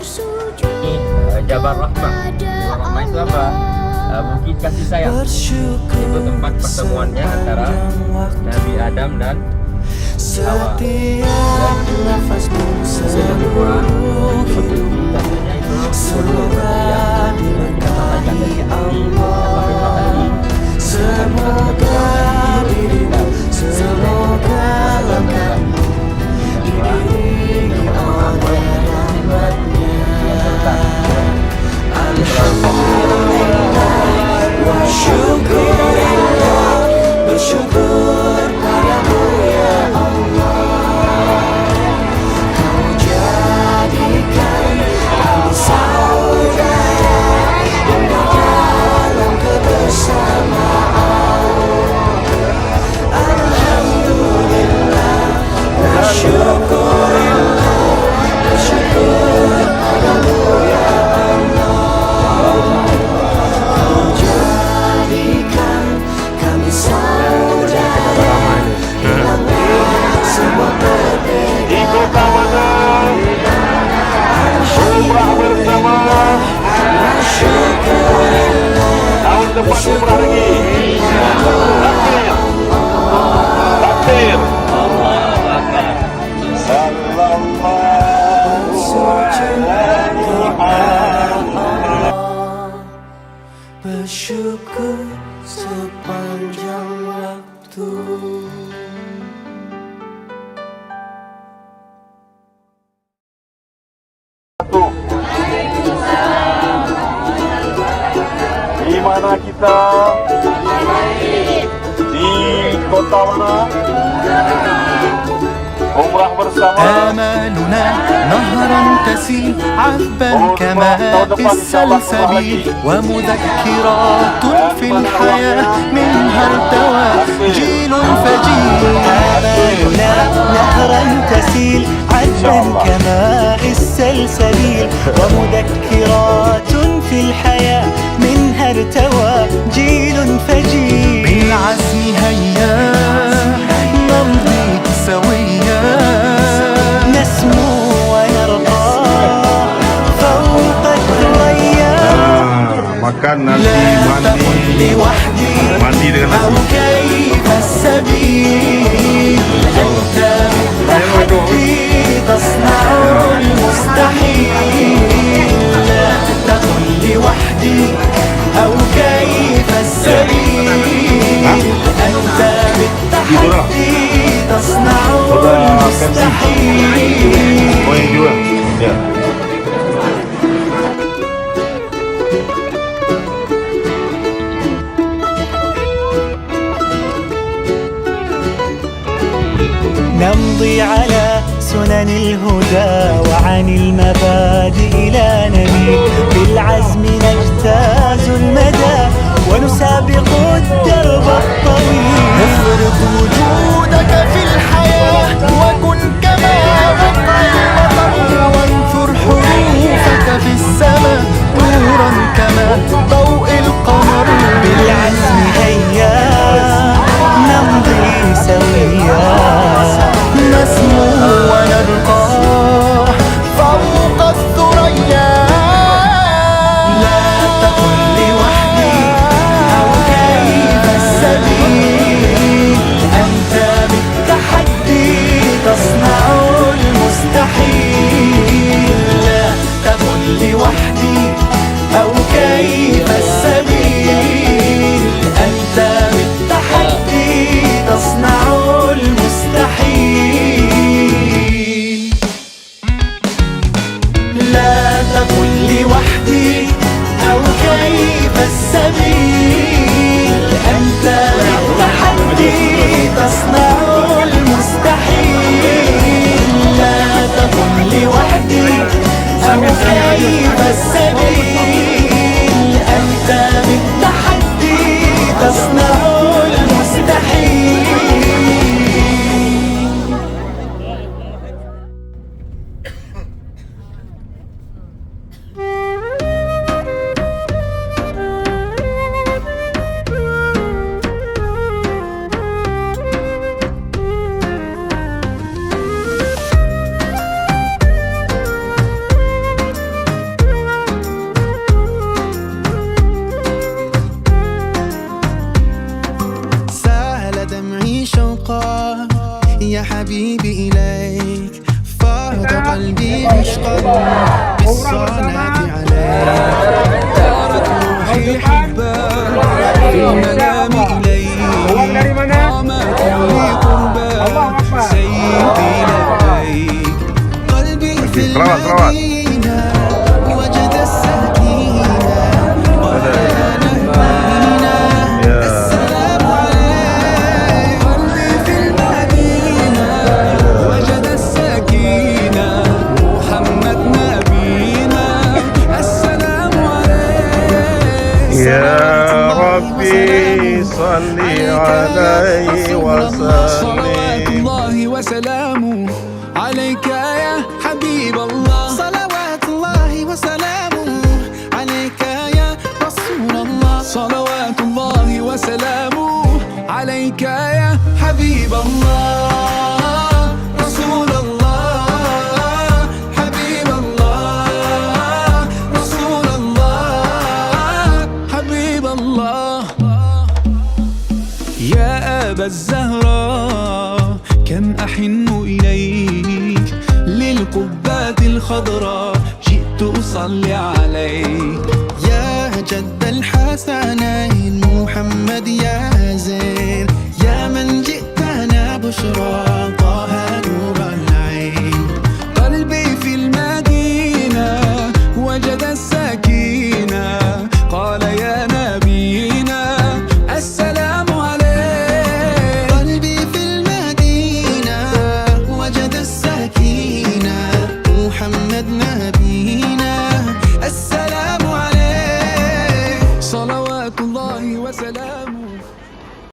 Ini Jabal Rahmah. Jabal Rahmah itu apa? Bukit kasih sayang. Itu tempat pertemuannya antara Nabi Adam dan Hawa. Dan lebih kurang katanya itu 10 yang kita sampaikan dari hati sampai hati. Bersyukur padamu ya Allah, Kau jadikan kami saudara dalam kebersamaan. Alhamdulillah, bersyukurillah, bersyukur padamu ya Allah, Kau jadikan kami saudara dalam sebuah perbedaan. Di kota mana umrah bersama, tahun depan umrah lagi. Takbir, takbir. Bersyukur sepanjang waktu. Di mana kita? Di kota mana? Umrah bersama. آمالنا نهرا تسيل عذبا كماء السلسبيل ومذكرات في الحياة منها ارتوى جيل فجيل. آمالنا نهرا تسيل عذبا كماء السلسبيل ومذكرات في الحياة منها ارتوى جيل فجيل. بالعزم هيا نمضي سويا نسمو ونرقى فوق الثريا. Makan nanti لا mandi, تقل لوحدي mandi dengan أو nasi. كيف السبيل. أنت بالتحدي تصنع المستحيل. لا تقل لوحدي أو كيف السبيل. أنت بالتحدي تصنع المستحيل. Oh yang dua. Ya. نمضي على سنن الهدى وعن المبادئ لا نميل. بالعزم نجتاز المدى ونسابق الدرب الطويل. افرض وجودك في الحياة وكن كما وقع المطر وانثر حروفك في السماء نورا كما ضوء القمر. بالعزم هيا نمضي سويا نسمو ونرقى فوق الثريا. لا تقل لوحدي أو كيف السبيل. أنت بالتحدي تصنع المستحيل. لا تقل لوحدي أو كيف السبيل. أنت بالتحدي تصنع المستحيل. لا تقل لوحدي أو كيف السبيل. أنت بالتحدي تصنع المستحيل. لا تقل لوحدي أو كيف السبيل. أنت بالتحدي تصنع المستحيل. بالصلاة عليك صارت روحي حبا في المنام إليك قامت لي قربا سيدي لبيك قلبي في المدينة وجد السكينة وكان هدينا السلام عليك قلبي في المدينة وجد السكينة محمد نبينا السلام عليك يا ربي صل عليه صلوات وسلم. الله وسلامه عليك يا حبيب الله صلوات الله وسلامه عليك يا رسول الله صلوات الله وسلامه عليك يا حبيب الله رسول الله حبيب الله رسول الله حبيب الله يا أبا الزهراء كم أحن إليك للقبات الخضراء جئت أصلي عليك يا جد الحسنين محمد يا زين يا من جئتنا بشرى طه نور